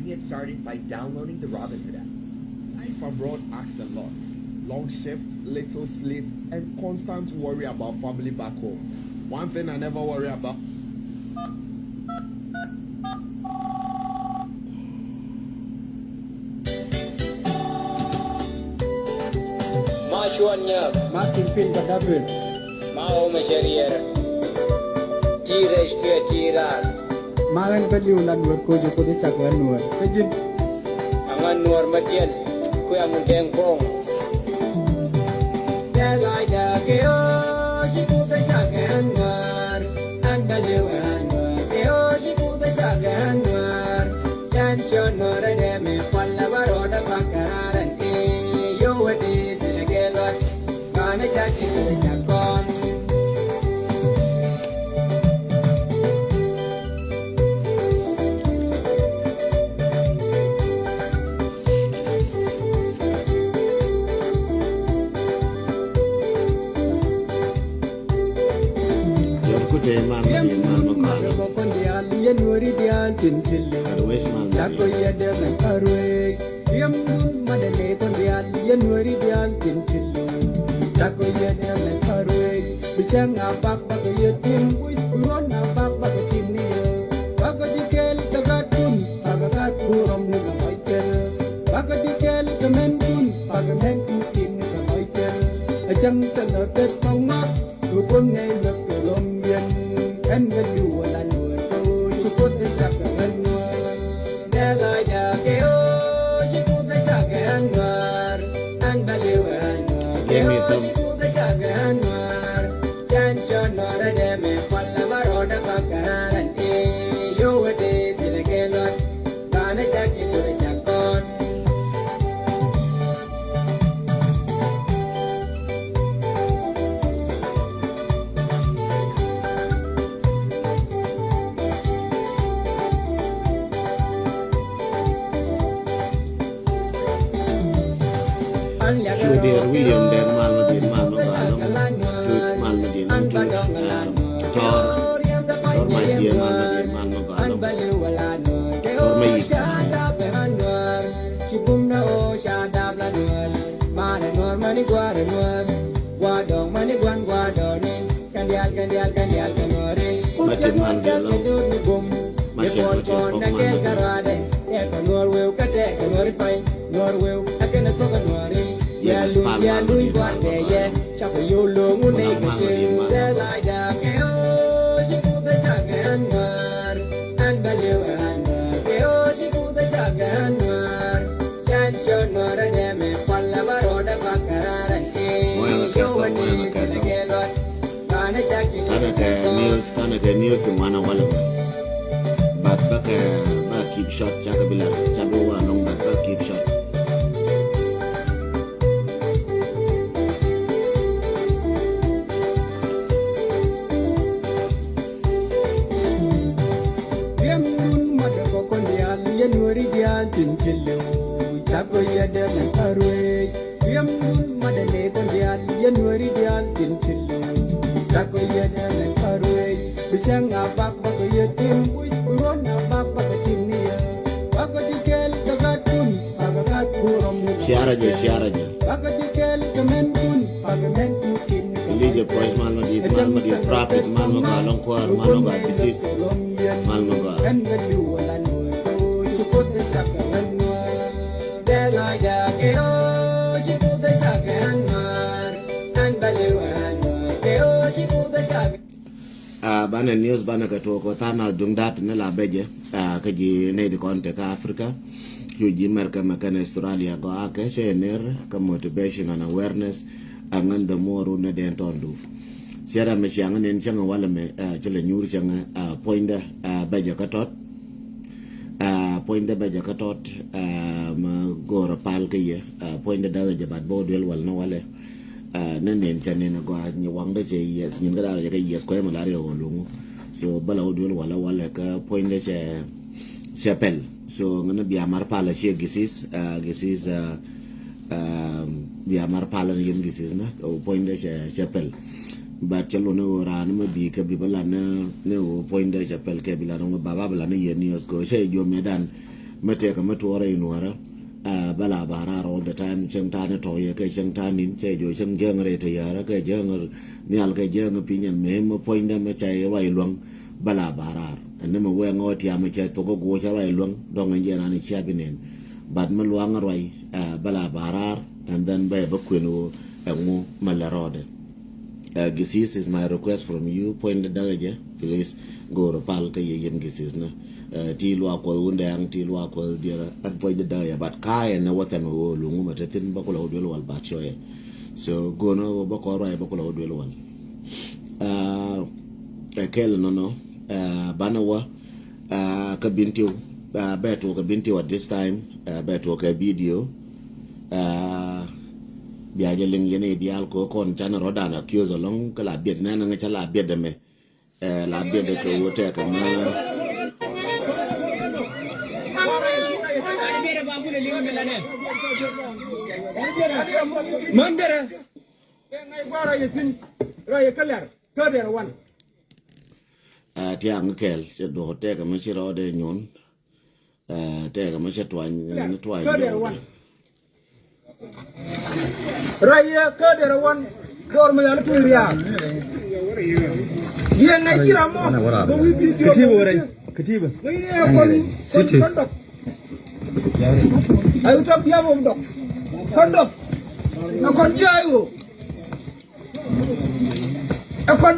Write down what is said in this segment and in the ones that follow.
can get started by downloading the Robinhood app. Life abroad asks a lot. Long shifts, little sleep, and constant worry about family back home. One thing I never worry about. Martin Pin Gadabin. Mao Masharier. Tires ke tirar. Magan Kaliulan were Kojo Kodachakran were. Kajin. Aman Nur Matian. Kuyamun Deng Pong. Delaida Keo. Shikuta Chagan war. Andaliwan war. Keo Shikuta Chagan war. Chanchon Morademe. Palabaroda Pakaran. You were this in a galot. Gonna catch it with a chacon. Bisang abak bagai yatim, buron abak bagai timnya. Bagai dikel dagatun, bagat buram ni gamaikel. Bagai dikel kemenkun, bagai menku timnya gamaikel. Ajang terlepas pangat, rukun ngai berkelombian. Enggak jualan berdo, syukur tersakan war. Dagai dakeo, syukur tersakan war. Andaliwan war, keo syukur tersakan war. Chanchon Norademe, Palabaroda Pakaran. You were this in a galot. Gonna check it to the chacon. Sudir William dan Malmadin Malmagalong Jut Malmadin Jut Tor Malmadin Malmadin Malmagalong Tor Mayik Chipumna o shada blanur Mana nur mani guaranur Guadong mani guadoni Kandial kanuri Macam Malgalong Macam Nakal karade Eka nur will kate kanuri pai Nur will akena soka nuri Ya lu guade ye Chapa yulu ngune kese Delaida keo Shiku besagan war Anbaliw anwar Keo shiku besagan war Chancho nora deme Palla baroda pakararan Yowani senagelot Kana chaki Kana ke news di mana walau Bat ba keep shot Jaka bilang Cabu wanong bat ba keep shot January dia tinsilu Sako ya dengan arwe Yamdun madaletan dia January dia tinsilu Sako ya dengan arwe Bisang abak baka yatim Buron abak baka timnia Baka dikel dagatun Bagagat buram Siara je Baka dikel kemenkun Baka menku timnia Lije pois Malmadin Prophet Malmagalong Kuar Malmagal Disease Malmagal Enggak jualan Syukur tersakan war. Delaida keo Shiku besagan war Anbaliwan war Keo shiku besagan bana news bana ka to ko tana dung dat na la beje ka ji ne di konte ka Africa yu ji merka makana Australia go ake chener ka motivation and awareness angan da moru na den tondu sera me changa nen changa wala me chele nyuri changa poinda beje ka tot poinda beje ka tot ma gora pal ke ye poinda da jabat bodwel wal no wale nen chane na go ni wang de je yes ni ga da ga yes ko ma la re go lungu so bala odwel wala ka poinda che pel so ngana biya mar pala che gisis biya mar pala yen gisis na o poinda che pel ba chalo no ran ma bi ka bi bala na ne o poinda che pel ke bi la no baba bala ne yen news go che jo medan mate ka matuara inuara bala barar all the time cheng tane to ye ke cheng tanin che jo cheng jeng re te yara ke jeng nyal ke jeng pinyan me mo point me chai wai luang bala barar ene mo we ngot ya me che to go go cha wai luang dong nge na ni chabinen bad me luang roi bala barar and then be bakwenu engu malarode. Gisis is my request from you. Point the dagaje, please go to palka yen gisis na. Tilwa ko undang tilwa ko dia at point the daya but kai na watan wo lungu matetin bakula odwelo wal bachoye. So go no bakora bakula odwelo wal. Kel no banawa kabintiu beto kabintiu at this time beto ka video biaje ling yene dial ko kon chana rodan accuse along kala biet na nga chala biet de me la biet de ko wote ka ma mandere ngai bara yetin raye kalar kader wan tiang kel se do te ka ma chiro de nyon te ka ma chetwan ni twai raya kader wan dor me yal turia ye ngai kira mo ko wi video ketiba ngai ne kon city ayu tak dia mo dok kondok na kon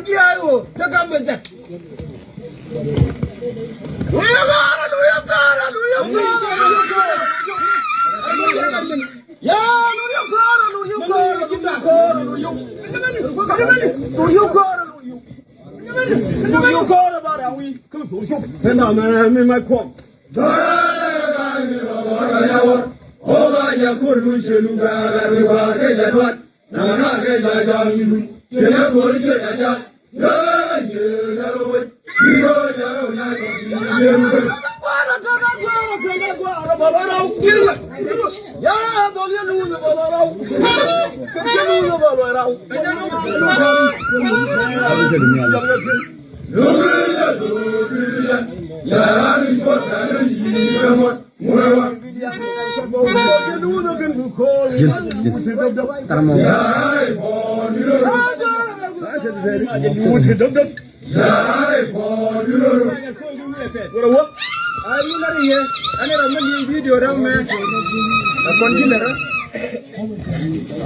jayo jaga bedak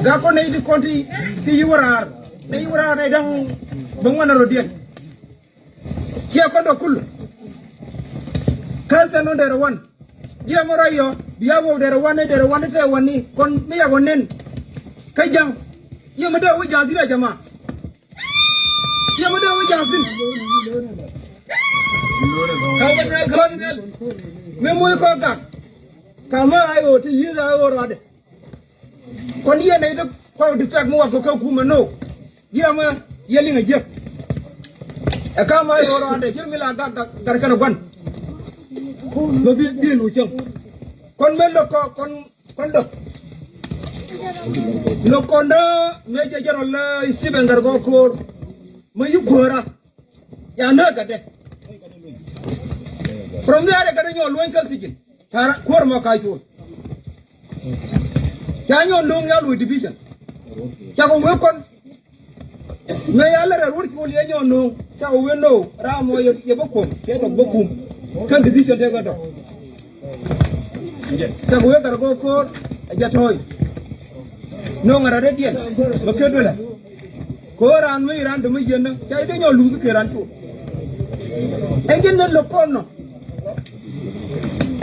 Gako na idi konti ti yurar na idang bangwana rodian kia kondo kul kansa no dera wan dia morayo dia wo dera wan te wani kon me ya wonen kajang ya mada wo jazira jama ya mada wo jazin kawana konel me moy ko ga kama ayo ti yiza ayo rade kon ye ne de ko defek mo ko kuma no dia ma yeli nga jep e kama ayo rade jirmila ga garkana gwan no bi lu chang kon me lo ko kon do lo konda me je jaro la isibe ngar go ko ma yugora ya na ga de from there ga nyo loin kan sigin tara kor ma ka fu ya nyo long ya lu division ya ko we kon me ya la ra wurki wol ya nyo no ta we no ra mo ye bokum ke do bokum kan division de ga do ta we gar go ko ja toy no ngara de dien ba ke do la ko ran mi ran de mi yen ta de nyo lu ke ran tu engen ne lo kono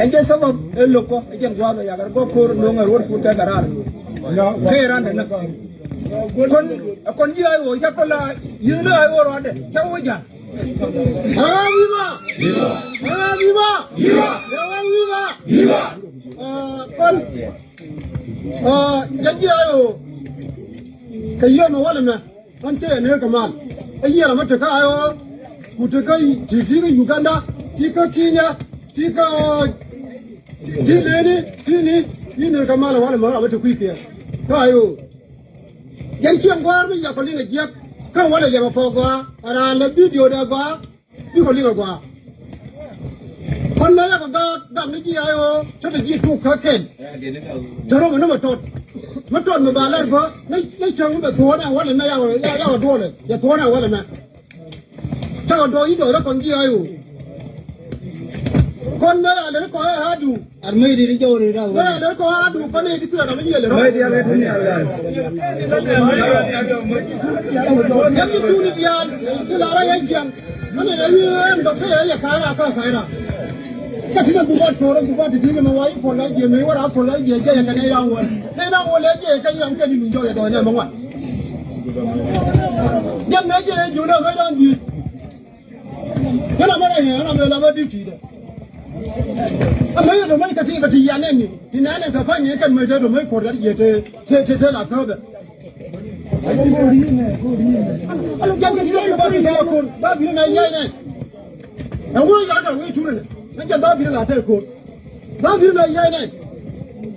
engen sabab e lo ko engen gwalo ya gar go ko no ngar wor fu ta garar ke ran de na kon ji ayo ya ko la yino ayo ro de ta wo ja viva kon janji ayo kayo no wala me ante ne kamal ayi la mata ka ayo kutaka tika Uganda tika Kenya tika Jilene ni kamala wala mara mata kuike ka ayo janji ngwar mi ya ko linga jep kan wala ya ba ara la video da ba bi ko linga gwa ko คนนั้นก็ดังนี้ยี่ไอ้โอ้ฉันจะยี่ถูกเขาเข็นจะรู้มันมาตดมาบาลเพราะไม่เชิงแบบทัวร์นะว่าเลยไม่เอาทัวร์เลยอย่าทัวร์นะว่าเลยนะถ้าโดนยี่โดนแล้วคนยี่ไอ้โอ้คนนั้นอะไรก็หาดูอันไม่ดีที่เจ้านี่เราแล้วก็หาดูคนนี้ที่เสือเราไม่เยี่ยเลยไม่ดีอะไรคนนี้ยังมีทุนเบียนที่เราได้ยัง มันเนี่ยเรื่องดอกเบี้ยอย่าขายราคาขายนะก็ที่นั่นดูว่าโชว์ดูว่าที่ที่มันไว้คนละเยี่ยมไม่ว่าเราคนละเยี่ยมแค่ยังไงเราวันเลยเยี่ยมแค่ยังแค่ที่หนุ่มจอยตัวเนี่ยมั้งวะยังไงเยี่ยมอยู่นะไม่ต้องดีก็เราไม่ได้เห็นเราไม่ได้ดีเลยทำไมเราไม่กระทิงกระทิยันเนี่ยนี่ที่นั่นเนี่ยถ้าฟังอย่างนี้กันไม่ใช่เราไม่คนละเยี่ยมเท่หลักเขาแบบอะไรยังไงที่เราบ้าบินมาคนบ้าบินมาใหญ่เนี่ยเอาไว้ยังไงไว้ทุเรศนั่นจะบ้าบินละเท่คนบ้าบินมาใหญ่เนี่ย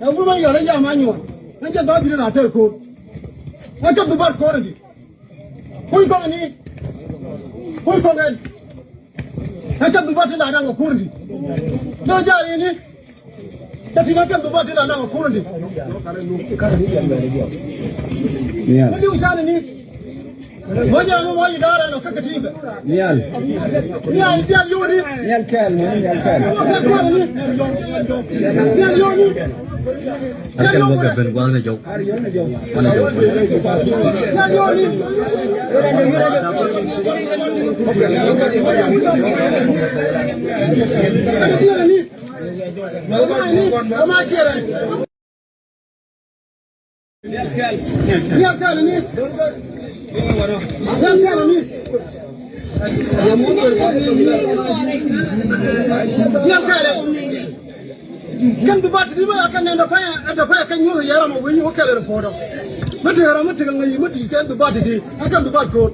เอาไว้ยังไงยังมาหนิวนั่นจะบ้าบินละเท่คนนั่นจะดูบ้านคนดิคุยกันนี่คุยกันนั่นจะดูบ้านที่ไหนนั่งกับคนดิเจ้าจ่ายนี่แต่ที่นั่นจะดูบ้านที่ไหนนั่งกับคนดิเนี่ยไม่ดูชานี่ว่าจะมาว่าอยู่ได้แล้วก็กระทิงเนี่ยอยู่นี่เนี่ยแค่นี่เนี่ยอยู่นี่อาจารย์บอกเป็นว่านายกวันนายกเนี่ยอยู่นี่มาเกี่ยอะไรเนี่ยแค่นี่ยังแค่นี้ยังแค่เลยkan dubat di ba kan ne da fa kan yu yara mo wi yu kale reporter mate yara mate kan ngi mate kan dubat di akan dubat ko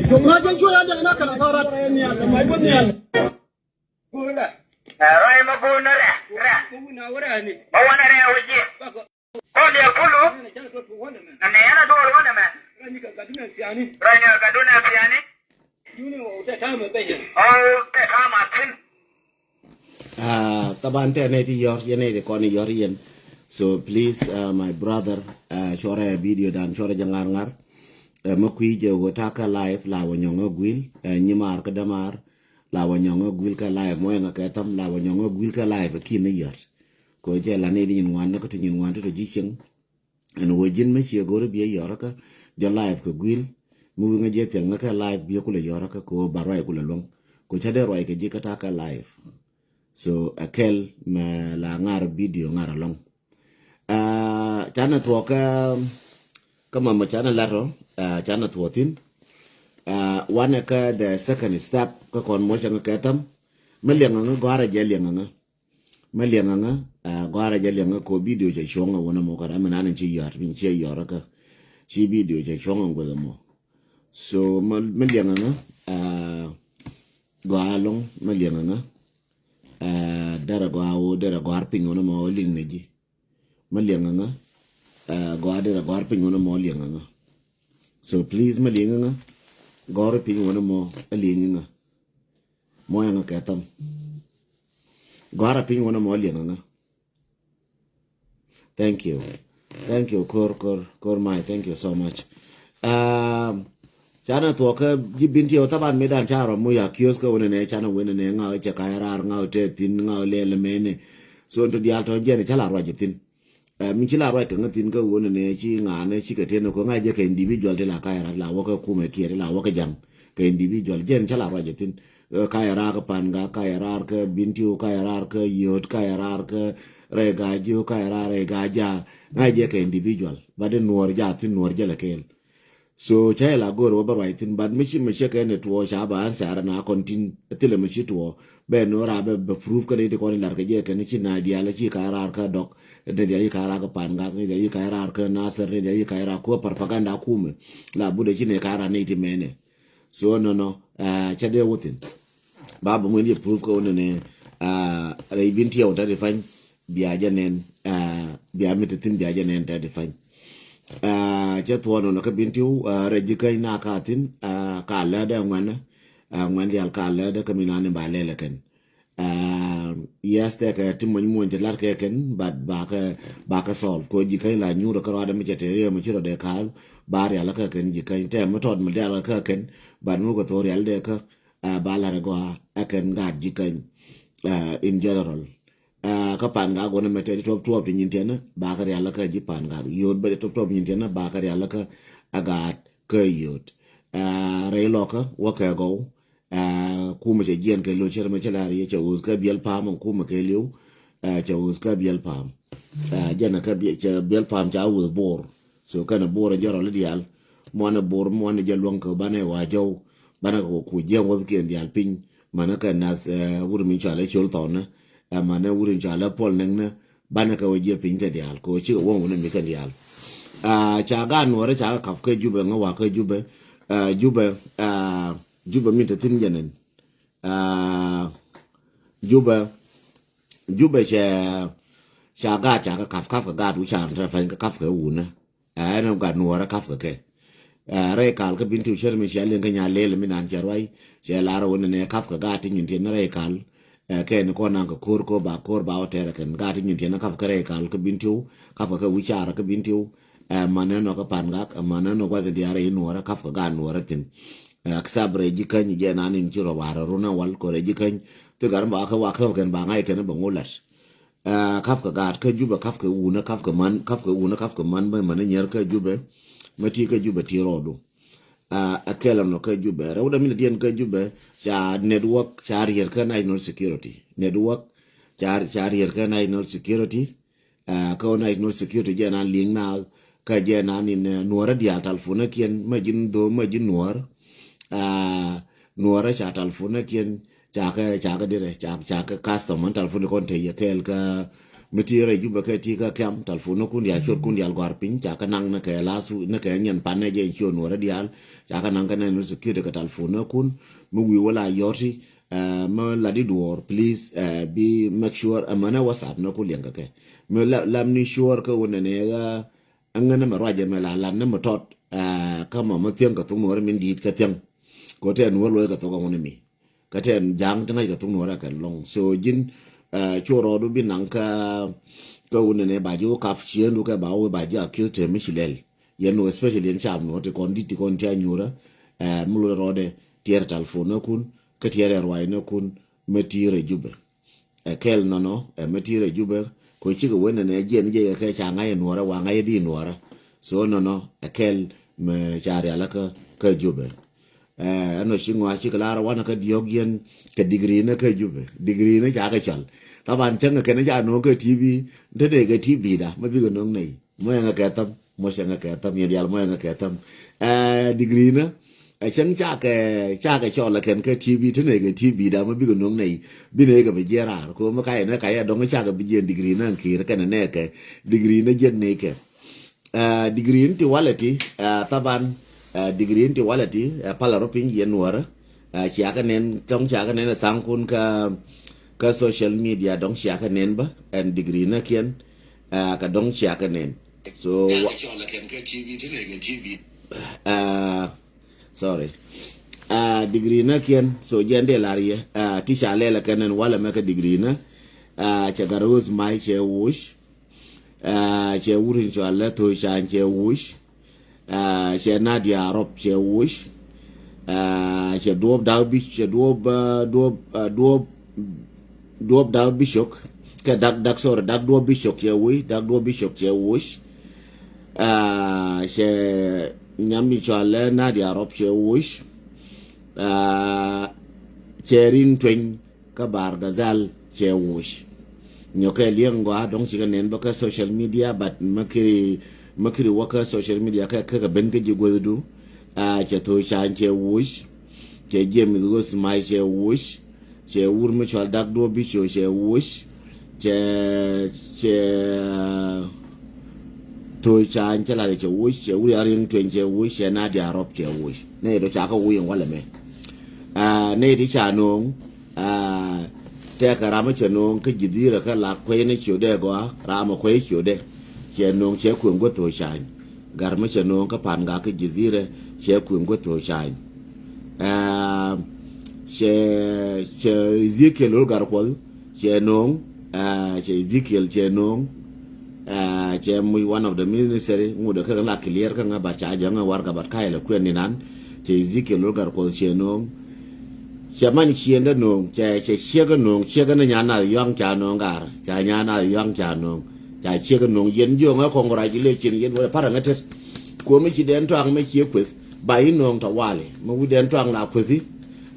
to ma jan jo ya da na kana fara ni Allah mai gon ni Allah ko da rai ma ko na ra ko na wara ni ba wana re hoje ko ne kulu na yana do wala ma rani ka kaduna fiani yuni o ta kama bayin ta kama tin taban te ne ti yor yene de koni yor yen so please my brother chore video dan chore jangar ngar ma kui je wota ka live la wonyongo gwil nyimar ka damar la wonyongo gwil ka live mo nga ka tam la wonyongo gwil ka live ki ne yor ko je la ne di ngwan ko ti ngwan to ji ching en wojin me chi gore bi yor ka jo live ka gwil mu nga je te nga ka live bi ko le yor ka ko barai ko le long ko chade roi ke ji ka ta ka live so akel ma la ngar video ngar long chana to ka kama ma chana laro chana to tin one ka the second step ka kon mo changa ka tam melianga nga gwara je lianga nga melianga nga gwara je lianga ko video je shonga wona mo ka amana nan chi yar bin chi yar ka chi video je shonga ngwa mo so melianga nga gwalong melianga nga dara gwar pin wona mo ling neji malianga nga dara gwar pin wona mo lianga nga so please malianga nga gwar pin wona mo lianga nga mo yang ka tam gwar pin wona mo lianga nga thank you kor mai thank you so much chana to ka jibinti o taban medan charo mo ya kios ka wona ne chana wona ne nga che ka rar nga te tin nga le mene so to dial to jene chala ro jitin mi chila ro ka ngatin ka wona ne chi nga ne chi ka teno ko nga je ka individual de la ka ra la wo ka ku me kiere la wo ka jam ka individual jen chala ro jitin ka ra ka pan ga ka ra ka binti o ka ra ka yot ka ra ka re ga ju ka ra re ga ja nga je ka individual ba de nuor ja tin nuor je la kel so chai la goro ba right in bad michi ka ne to sha ba ansara na kontin tele michi to be no ra be proof ka de ko ni lar ka je ka ni chi na dia la chi ka rar ka dok de dia ka ra ka pan ga ni dia ka rar ka na ser ni dia ka ra ko propaganda kume la bude chi ne ka ra ne ti mene so no cha de wutin babu mun di proof ko ne re bin tiyo ta de fan biya janen biya mititin biya janen ta de fan je to no ka bintiu rejikai na ka tin ka la da ngwana ngwan dial ka le de kamina ne ba le ken yes te ka timon mo de lar ke ken ba ka solve ko ji kai la nyu ro ka da mi te re mo chiro de ka ba ya la ka ken ji kai te mo tod mo de la ka ken ba nu ko to real de ka ba la go a ken ga ji kai in general ka pan ga go na me te top top ni tena ba ka ya la ka ji pan ga yod ba top top ni tena ba ka ya la ka aga ka yod re lo ka wa ka go kuma ce jiyan kai lo chere mace lari ya ce uzka biyal pam kuma kai liu ce uzka biyal pam jana ka biyal pam cha uz bor so kana bor jaro le dial mona bor mona jalwan ko bana wa jaw bana ko ku jiyan wa ke dial pin mana ka nas wurmi cha le chol ton mana wurin cha le pol neng na bana ka waje pin ka dial ko ci won wona mi ka dial cha ga no re cha ka ka jube ngawa ka jube juba mi ta tin janen juba cha ga cha ka kaf ga du cha ra fa ka kaf ka una no ga no ra kaf ka ke re kal ka bin tu cher mi cha len ka nya le mi nan charwai che la ro ne kaf ka ga tin tin re kal ke ne ko nan ka kor ba o tere ken ga tin tin kaf ka re kal ka bin tu kaf ka wi cha ra ka bin tu mana no ka pan ga mana no ga de are no ra kaf ka ga no ra tin aksabre jikan je nanin jiro wara runa wal ko jikan to garan ba ka wa ka kan ba ngai kan ba ngolar kaf ka gat ka juba kaf ka una kaf ka man ba man nyer ka jube mati ka juba tirodo akela no ka jube rawda min dien ka jube cha network cha rier ka national security network cha rier ka national security ka national security je nan ling na ka je nanin nuara dia talfuna kien majin nuar nuara cha talfuna kien cha ka dire cha ka customer talfuna kon te yekel ka mitire juba ka ti ka kam talfuna kun ya chot kun ya gar pin cha ka nang na ka lasu na ka nyen panne je chot nuara dial cha ka nang ka na security ka talfuna kun mu wi wala yoti ma la di door please be make sure amana whatsapp na kun lenga ke me lam ni sure ka wona ne ga angana ma raje me la na ma tot kama ma tiang ka tu nuara min dit ka tiang ko ten wo lo ka to ko mi ka ten jang tan ka tu no ra ka long so jin choro du bin nang ka wona ne ba ju ka fchien du ka ba o ba ja kyu te mi shilel yen no especially en cham no te kon dit kon tia nyura mu lo rode tier telephone kun ka tier rwai no kun metire jube kel no metire jube ko chi ko wona ne jen je ka cha ngai no ra wa ngai di no ra so no kel me chari ala ka jube ano shingwa shikala wana ka diogyen ka degree na ka jube degree na cha ka chal taban changa ka na ja no ka tv de ka tv da ma bi go no nei mo nga ka tam mo shanga ka tam ya dial mo nga ka tam degree na chang cha ka chola ken ka tv te ne ka tv da ma bi go no nei bi ne ka be jera ko ma ka na ka ya do cha ka bi je degree na ki ka na ne ka degree na je ne ka degree into quality taban degree into quality pala roping yen wara chia ka nen tong chia ka nen sang kun ka social media dong chia ka nen ba and degree na kien ka dong chia ka nen so sorry degree na kien so jende larie tisha lela kanen wala meka degree na cha garuz mai che wush che wurin cho alla to cha che wush che Nadia Rob che wush che dob daw bi che dob daw bishop ke dak sor dak dob bishop che wush dak dob bishop che wush che nyami cho alla Nadia Rob che wush che rin twen ka bar gazal che wush nyoke liengwa dong chiga nen baka social media but makiri waka social media ka ben ka jigwedu che to chan che wush che jem go smai che wush che wurme chal dak do bi che wush che to chan che la che wush che uri arin twen che wush che na dia rob che wush ne do cha ka wuyen wala me ne ti cha nong te ka rama che nong ka jidira ka la kwe ne chode go rama kwe chode che nong che kun go to chan garma che nong ka pan ga ka jidira che kun go to chan che Ezekiel gar kwal che nong che Ezekiel che nong che muy one of the ministry ngude ka la clear ka nga ba cha ja nga war ka bat kai la kwen ni nan che Ezekiel gar kwal che nong che man chien da nong che che ga nong che ga na nya na yang cha nong gar cha nya na yang cha nong cha che ga nong yen jo nga kong ra ji le chin yen wa para nga tet ko me chi den twang me chi kwes bai nong ta wale mo wi den twang la kwesi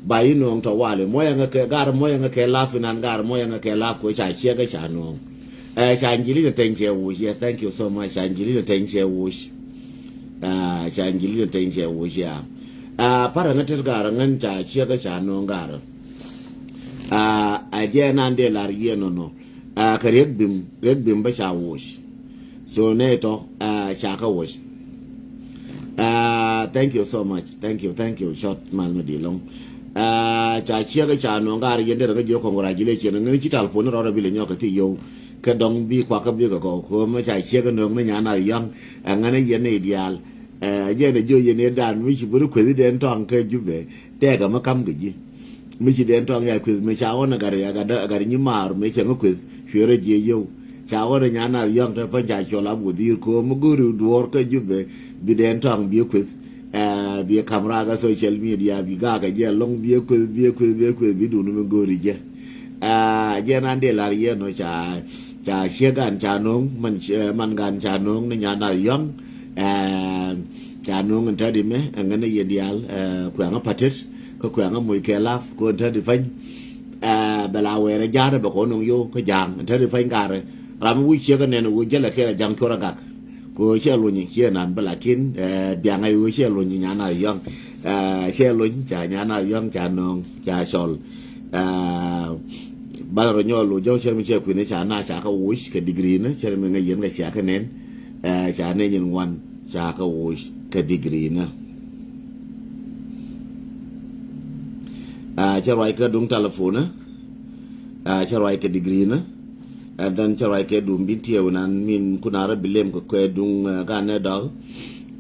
bai nong ta wale moya nga ke gar moya nga ke la finan gar moya nga ke la ko cha che ga cha nong Shangili the Tenche Wush, yeah, thank you so much. Shangili the Tenche Wush. Shangili the Tenche Wush, yeah. Parangatil Garangan, Chiaga Chano Gar. Again, and de la Rieno, Red Bim Basha Wush. So, Neto, Chaka Wush. Thank you so much. Thank you, short Malmadilong. Chiaga Chano Gar, you did a congratulation, and you tell Puna or a billion yo. Cái đồng bi qua cái việc của mà chạy xe cái đường nó nhà nào yang anh ấy giờ này ideal giờ này vô giờ này đàn mới chỉ bữa quên đến toàn cái giúp về té cả mà cắm cái gì mới chỉ đến toàn cái quên mới cháu nó gari như mà mới chẳng có quên phía rồi gì vô cháu nó nhà nào yang thì phải chạy cho làm gì của mà guru đuổi cái giúp về bị đến toàn bị quên bị camera cái social media bị cái gì long bị quên bị đủ nó guru chứ giờ này để là gì nó chạy cha chia gan cha nong man gan cha nong ni nya na yong cha nong anta di me ngane yedial kwa nga patet ko kwa nga moy kelaf ko anta di fañ bala were jaare ba ko nong yo ko jang anta di fañ gare ram wu chia gan ne wu jela kera jang ko ragak ko che lu ni chia nan bala kin biang ai wu che lu ni nya na yong che lu cha nya na yong cha nong cha sol ba rồi nhau lùi dâu chơi mình chơi quyền chả na chả có uống cái degree nữa chơi mình ngay diễn cái chả cái nén chả nên nhìn ngoan chả có uống cái degree nữa chơi rồi cái đúng telephone nữa chơi rồi cái degree nữa and then chơi rồi cái đúng bin tiều nan min kunara bilem cái đúng cái này đó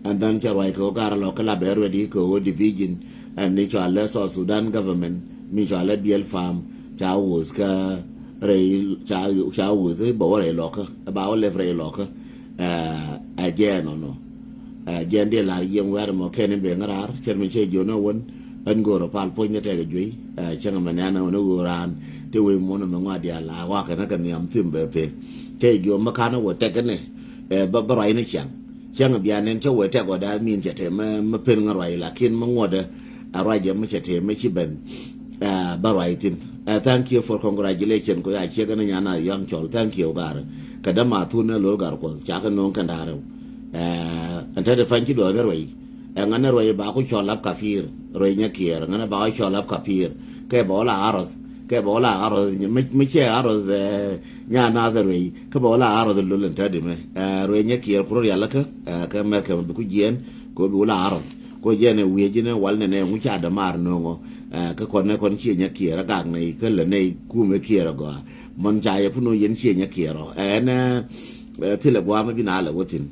and then chơi rồi cái lo cái là bé rồi đi cái division and ni cho là South Sudan government mi cho là BL farm cháu uống cái rầy cháu uống cái bảo rầy lọ cái bảo lê rầy lọ cái gen nó gen đi là riêng về mà cái này bên ngã trên mình chơi vô nó vẫn anh gọi là pal point như thế cái gì chẳng mà nè nó gọi là thì we muốn mà ngoài đi là qua cái nó cái niệm tìm về về chơi vô mà khá nó vừa chạy cái này bà rầy nó chẳng là bây nên cháu vừa chạy qua đã miền chạy thế mà bên ngã rầy là khi mà ngoài đó rầy giờ mới chạy thế mới chỉ bên bà rầy tìm. Thank you for congratulations ko ya che gana nyana yang chol thank you gar kada ma thu na lo gar ko cha ka non kan daro anta de fan ki do ga roi ngana roi ba ko chol lap kafir roi nya kier ngana ba ko chol lap kafir ke bo la arod me che arod nya na da roi ke bo la arod lo len ta de me roi nya kier pro ya la ka mer ka bu ku jen ko bu la arod ko jene wi jene wal ne mu cha da mar no ngo cái con chia nhá kia ra gạc này cái lần này cu mấy kia rồi gọi món trái phụ nữ yến chia nhá kia rồi nè thì là qua mấy bên nào là vô tình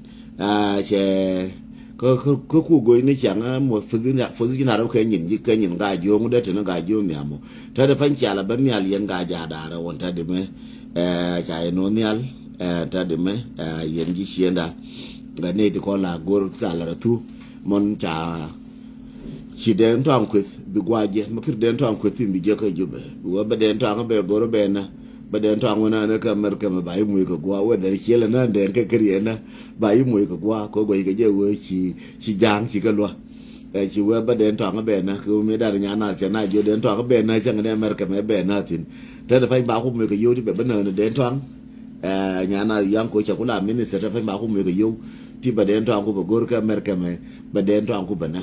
sẽ có khu gối này chẳng một phương diện nào đâu cái nhìn gà vô một đợt nó gà vô nhà một thế là phải trả là bấm nhà liền gà già đà rồi còn thế được mấy trái nó nhal thế được mấy yến chỉ xuyên đã cái này thì còn là gor trả là thu món trả chỉ đến thằng quyết bị qua gì mà khi đến thằng quyết thì bị giết cái gì vậy, vừa bắt đến thằng bé goro bé na, bắt đến thằng nó nó cầm mà bảy mùi cái qua, vừa để chia là nó đến cái gì na, bảy mùi cái qua, có bảy cái gì vừa chỉ giang chỉ cái loa, chỉ vừa bắt đến thằng bé na, cứ mấy đại nhà nào sẽ này vô đến thằng bé na chẳng cái America mấy bé na thì, thế là phải bảo không mùi cái vô thì bé bên này đến thằng, nhà nào giang coi chắc cũng làm mình sẽ phải bảo không mùi cái vô, thì bắt đến thằng của goro cái America mấy, bắt đến thằng của bên na.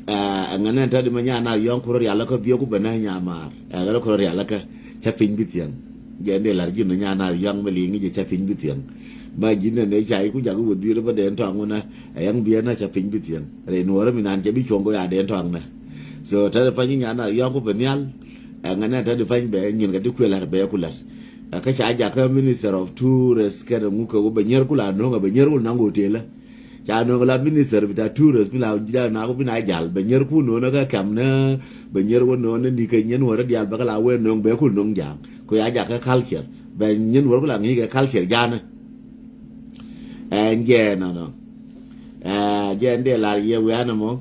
Ngana tadi manyana yang kurori alaka biyo ku bana nyamar agara kurori alaka chapin bitiang jende larji no nyana yang melingi je chapin bitiang ba jinne ne chai ku jagu wudi ba den tong na yang biya na chapin bitiang re nuora minan je bi chongo ya den tong na so tadi fanyi nyana yang ku banyal ngana tadi fanyi be nyin ga dikwelar be kular ka cha ja ka minister of tourist ka mu ko banyer kula no ga banyer ul nango tela cha no la minister bita tourist bila ja na ko bina jal be nyer ku no na ka kam na be nyer wo no ni ke nyen wo dia ba la we no be ku no jang ko ya ja ka culture be nyen wo la ngi ka culture ja na nge no je nde la ye we na mo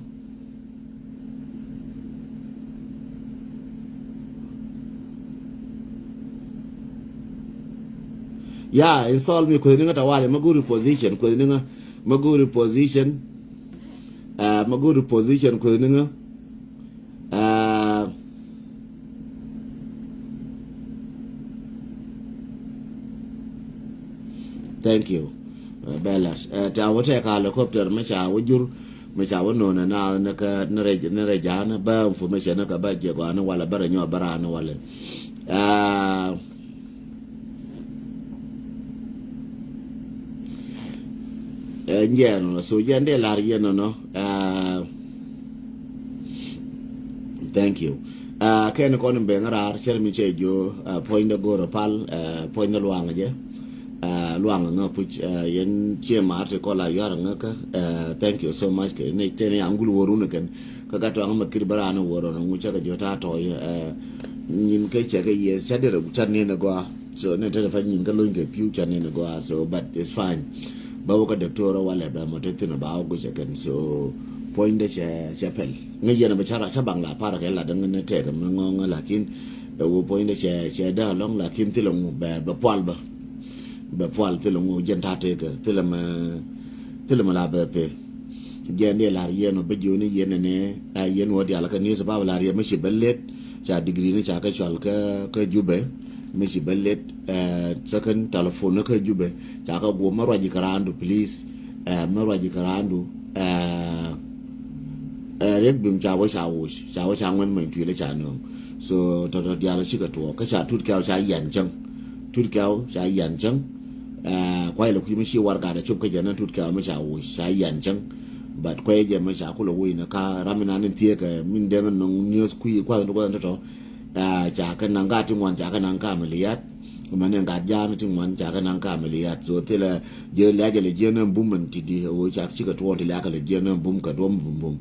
yeah install me ko ni ngata wale maguru position ko ni nga maguru position ko ni nga thank you bella ta wote ka helicopter me cha wujur me cha wono na ka na rejana ba information na ka ba je ko na wala bara nyo bara na wala no so jende la yeno no thank you ken ko nimbe ngara chermi chejo point go pal point luanga je luanga ngapuch yen chema te ko la yar ngaka thank you so much ke ne tene angul woruna ken ka gato ngama kirbara no woro no ngucha ga jota to nin ke chege yes chadere chane ne go so ne te fa nin ga lo nge piu chane ne go so but it's fine bawo ka doctor wala ba mo te no ba go checken so point de chapel ngi yena ba chara ka bangla para ke la dang ne te ga ngonga lakin wo point de che da long lakin ti long ba pal ti long jenta te ka ti la la ba pe gende la yeno ba joni yene ne yen wodi ala ka ni sa ba la ye ma shi ballet cha degree ni cha ka chal ka jube me shi ballet second telephone ka jube cha ka go marwaji karandu please marwaji karandu rek bim cha wa ngwen men tuile cha no so to dia la shi ka to ka cha tut ka cha yan chang kwai lo kimi shi warga da chup ka jana tut ka ma cha yan chang but kwai je ma cha ku lo wi na ka ramina nin tie ka min de no news ku kwa to cha ka nanga ti ngwan cha ka nanga maliyat mane nga jam ti ngwan cha ka nanga maliyat so tela je la je na bum ti di o cha chi ka to la ka le je na bum ka dom bum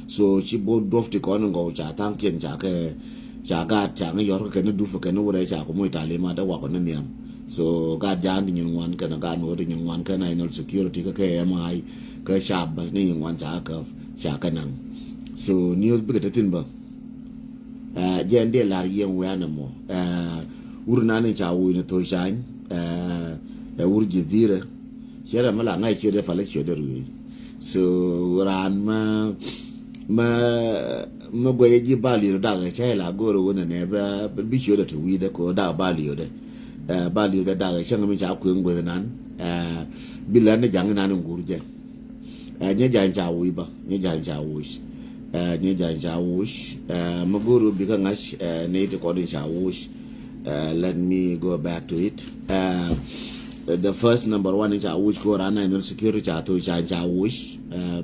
so chi bo dof ti ko ngo cha tang kien cha ga cha nga yor ka ne du fa ka no re cha ko mo ta le ma da wa ko ne niam so ga jan ni ngwan ka na ga no ri ngwan ka na no security ka ke mai ka sha ba ni ngwan cha ka nang so news bi ka tin ba jende lar yen wana mo urna ne cha wu ne to shan ur jizira shera mala ngai chede fale chede ru so ran ma goye ji bali da ga cha la goro wona ne ba bi chede to wi da ko da bali de bali da ga shan mi cha ku ngwe nan bilan ne jang nan ngurje nye jan cha wi ba nye jan cha wu nye jan chawush maguru bika ngash ne to call chawush let me go back to it the first number one in chawush ko rana in security cha to chawush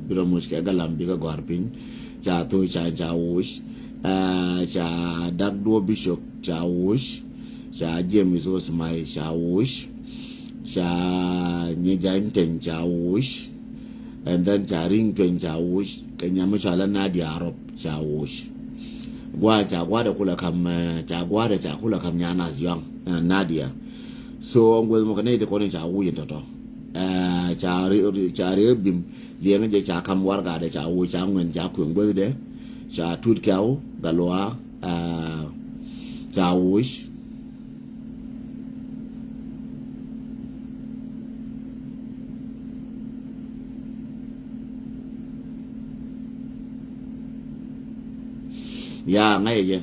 biramush ke galam bika gorpin cha to chawush cha dagdo bishop chawush cha james osmai chawush cha nye jan ten chawush and then cha ring twen chawush kenya mchala Nadia Arop chawush gwa da kula kam cha kula kam nyana zyang Nadia so ngwe mo kane de kono chawu yento cha re bim lienga je cha kam warga de chawu cha ngwen cha ku ngwe de cha tut kaw galwa chawush ya ngai je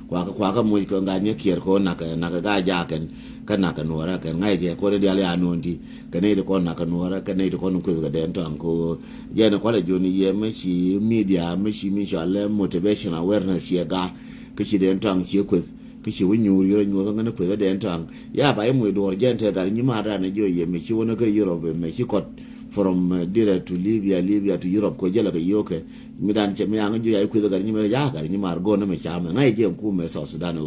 kwa ka mu ko nganye kier ko na ka ga ja ken kana ka nora ka ngai je ko de ale anundi ka ne de ko na ka nora ka ne de ko ku ga den to ko je na ko le joni ye me shi media me shi mi shale motivation awareness ye ga ka shi den to an shi ku ka shi wunyu yo nyu ga na ku ga den to an ya ba mu do je te ga ni ma ra na jo ye me shi wona ka Europe me shi ko from Dira to Libya to Europe ko jela ka yoke midan che me ang ju ya ku da ni me ya ga ni mar go na me chama ngai je ku me South Sudan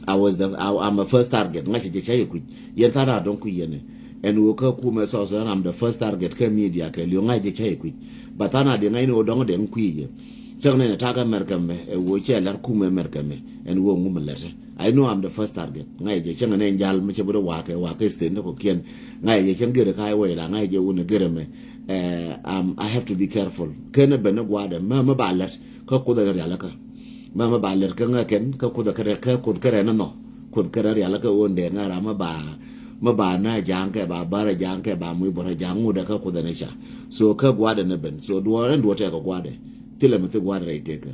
I'm a first target ngai je che ku yen ta da don ku yene and wo ka kuma so so I'm the first target ka media ka liu ngai je chai ku batana de ngai no dong de ku je chang ne ta ka merkame wo che lar kuma merkame and wo ngum lerte I know I'm the first target ngai je chang ne njal me che bro wa ka sten ko kien ngai je chang gere kai we la ngai je un gere me I have to be careful kana bana gwada ma balat ka ko da ya la ka ma balat ka ngaken ka ko da ka ko kare na no ko kare ya la ka on de ngara ma ba na jang ke ba bara jang ke ba mu bora jang da ka ko da ne sha so ka gwada na ben so do ran do ta ka gwada tila mate gwada rai te ka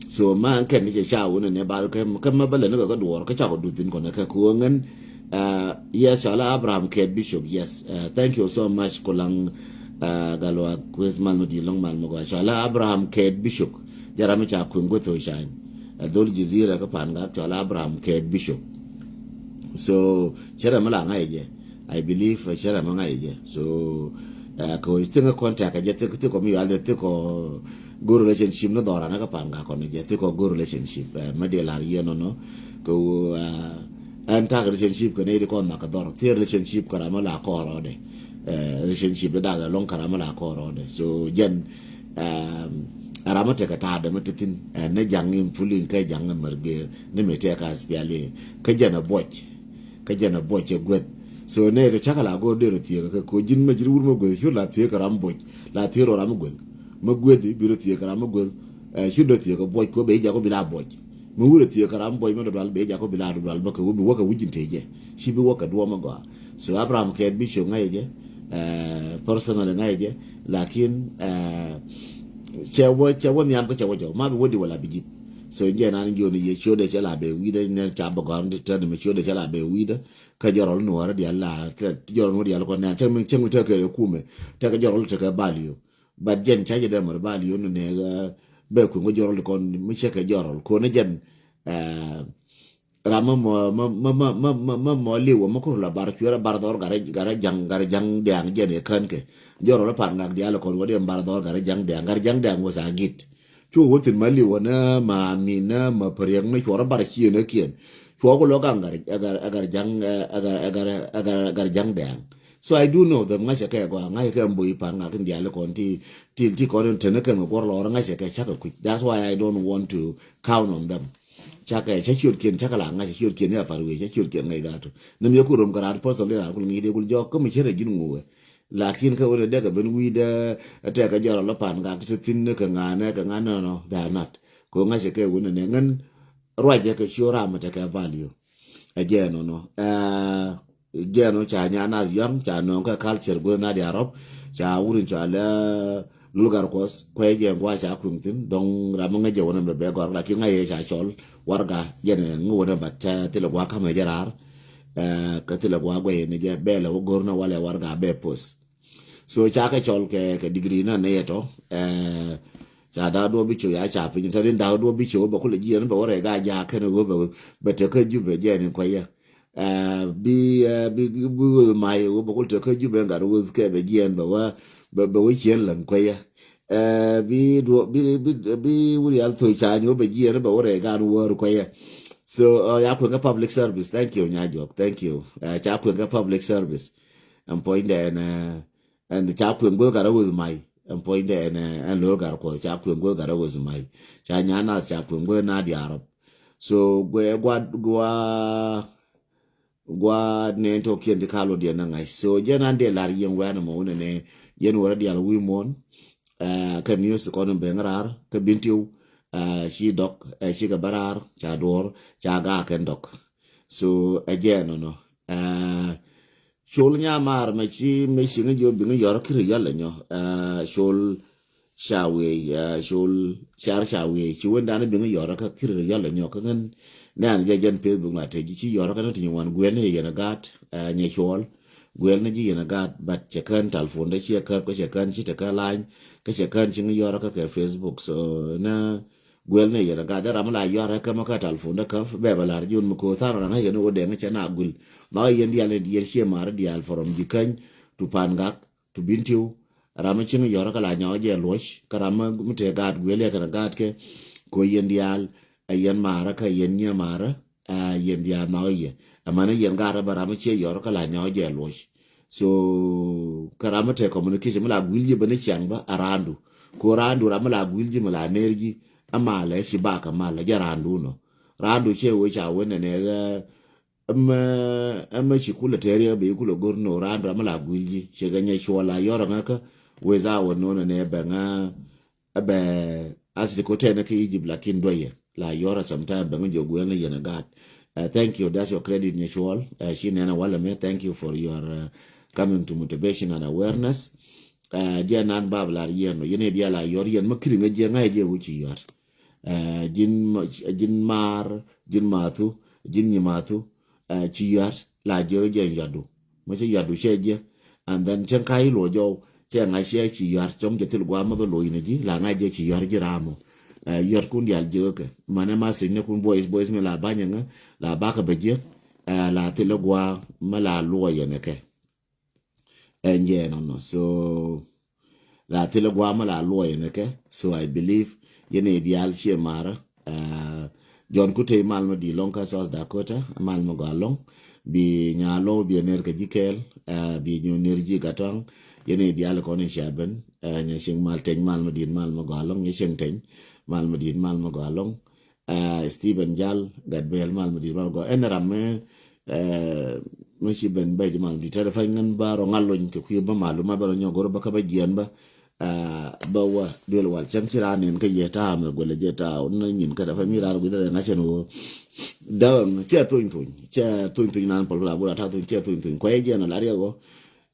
so ma kan ni sha wona ne ba ka ma bala ne ka do ka cha ko du tin ko na ka ko ngan yes ala Abraham Kate Bishop yes thank you so much kolang galwa quiz man no di long man mo ga ala Abraham Kate Bishop jarami cha ku ngoto shan dol jizira ka pan ga ala Abraham Kate Bishop so shara mala ngaije I believe shara mala ngaije so ko tinga contact je te ko mi alde te ko good relationship no dora na ka panga ko ne je te ko good relationship ma de la yeno no ko anta relationship ko ne ko na ka dor te relationship ko mala ko ro de relationship da ga long kara mala ko ro de so jen aramate ka ta da matatin na jangin fulin kai jangan marge ne mete ka spiale ka jana boch gwet so ne ro chakala go de ro tie ka ko jin ma jiru mo go la tie ka ram boch la tie ro ram go ma gwedi bi ro tie ka ram go shudo tie ko boch ko be ja ko bila boch mo wuro tie ka ram boch mo dal be ja ko bila dal ba ko bi waka wujin teje shi bi waka do ma go so Abraham Kate Bishop ngaje personal ngaje lakin chewo mi am ko chewo ma bi wodi wala biji so je na ngi oni ye chode chala be wida ne cha ba gam de tan me chode chala be wida ka jorol no wara di alla ka jorol no di alla ko na tan min chengu te ke kume te ka jorol te ka balio ba jen cha je de mar balio no ne ga be ku ngo jorol ko mi che ka jorol ko ne jen rama mo liwo mo ko la bar kyora bar dor gara jang de ang je ne kan ke jorol pa ngak di alla ko wodi bar dor gara jang de ang wo sa git chu wo tin mali wona ma mina ma pariang me chora bar chi ne kien chu ko lo gang agar jang dang so I do know them ngai ka go ngai ka mbui pa ngak ndi ala kon ti ko ne tene ka go lo ngai ka chaka quick that's why I don't want to count on them chaka cha chur kien chaka la ngai chur kien ya faru cha chur kien ngai da to ne me ku rom garan person le ko ni de ku jo ko mi chere gin nguwe lakin ka wona daga ben wida ta ka jara la pan ga ka tin ka ngana no da not ko nga se ke wona ne ngan roje ka shora mata ka value again no again cha nya na yam cha no ka culture go na di arab cha wurin cha la lugar kos ko je ngwa cha kuntin don ramanga je wona be gor lakin nga ye cha chol warga jene ngona batta tele gwa ka me jarar ka tele gwa go ne je be la gorna wala warga be pos so chaka chol ke degree na ne to cha da do bicho ya cha pin ta den da do bicho ba kula ji ba wore ga ja ka ne go ba te ka ju be je ne ko ya bi mai go ba kula ka ju be ga ro ke be je ba wa ba wi chen lan ko ya bi wuri al to cha ni be je ba wore ga ro ko ya so ya ko ga public service thank you nya jok thank you cha ko ga public service and point and the chap will go with my and point there and look at ko chap will go with my chanyana chap will go na di arab so gwa ne to kien de kalo de na ngai so jena de lar yen wa na mo ne yen wora di al wi mon ka news ko no bengar ka bintiu she dok she ga barar cha dor cha ga ken dok so again no shol nya mar ma chi me shinga jo binga yor kiri yalla nyo shol shawe shol shawe chi wanda na binga yor ka kiri yalla nyo ka ngan nan ja jan pe bu ma te chi yor ka no tin wan gwen ne yana gat nye shol gwen ne ji yana gat bat che kan telefon da chi ka ko che kan chi ta ka line ka che kan chi yor ka Facebook so na gwen ne yana gat da ramala yor ka ma ka telefon da ka be balar jun mu ko tar na yana o de nga na gul ma yen dial dial che mar dial from jikan to pangak to bintiu rama chin yor ka la nyo je losh karama mute gat gwele ka gat ke ko yen dial yen mara ka yen nya mara yen dial na ye amana yen gara bara ma che yor ka la nyo je losh so karamate communication mala gwilji bane changba arandu ko randu ramala gwilji mala nerji amala shibaka mala jarandu no randu che we cha wene ne amma shikula teriya be kula gorno randu ramala gwilji sheganya shola yoro ngaka weza wono ne banga abe asiti kote na ki Egypt lakin doye la yora sometime banga jogwena yana god. Thank you, that's your credit Nishwal. She nana wala me, thank you for your coming to motivation and awareness. Dia nan babla yeno yene dia la yor yen makiri nga dia nga dia wuchi yor. Jin mar, jin matu, jin nyimatu, chi yor la jo yadu. Machi yadu sheje and then chen kai lo jo che nga she chi yor chom jetil gwa ma lo yinaji la nga je chi yor jiramo. Yor kun dial joke mana masin kun boys me la banya nga la baka beje la tilogwa mala lo yene ke enje no so la tilogwa mala lo yene ke so I believe yene dial she mara John Kute malma di Lonka South Dakota malma galong bi nyalo bi ner ke jikel bi nyu nerji gatang yene dial ko ne shaben nya sing mal ten malma di malma galong ni sing ten Malmadin Malmagalong, Stephen Jal, Gadbel Malmadin Malgo, Enrame, Michiban Bajamal, the telephone bar on Alon to Cuba Maluma, Gorba Kabajianba, Bawa, Dulwal, Chamchiran, and Kayeta, Golajeta, Onin, Katafamira with a national down, chair to nan Polabura to chair to Quajan and Lariago.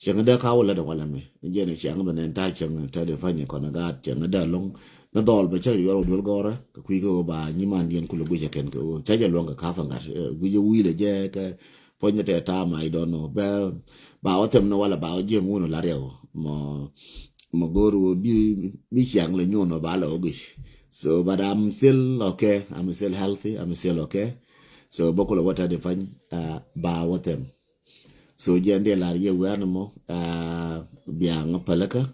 Changada Kawala the Walame, Jenny Changaman and Tachang, Tadefania Conagat, Changada long. Na dol ba cha yoro dol gora ka kwi ko ba nyiman yen kulo guje ken ko cha ja longa ka fa ngat guje wile je ka ponya te ta ma I don't know ba otem no wala ba je mu no la rew mo goru bi chang le nyono ba lo gish so but I'm still okay, I'm still healthy, I'm still okay, so bokolo wata de fan ba wotem so je ande la ye wana mo biang palaka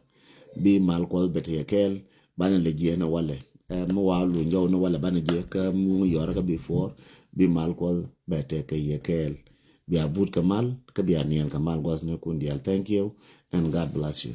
bi mal ko bete kel bana leje na wale mo walu njaw na wala bana je ka mu yora ka before bi mal ko bete ka yekel bi abut kamal ka bi anian kamal was ne kundial. Thank you and God bless you.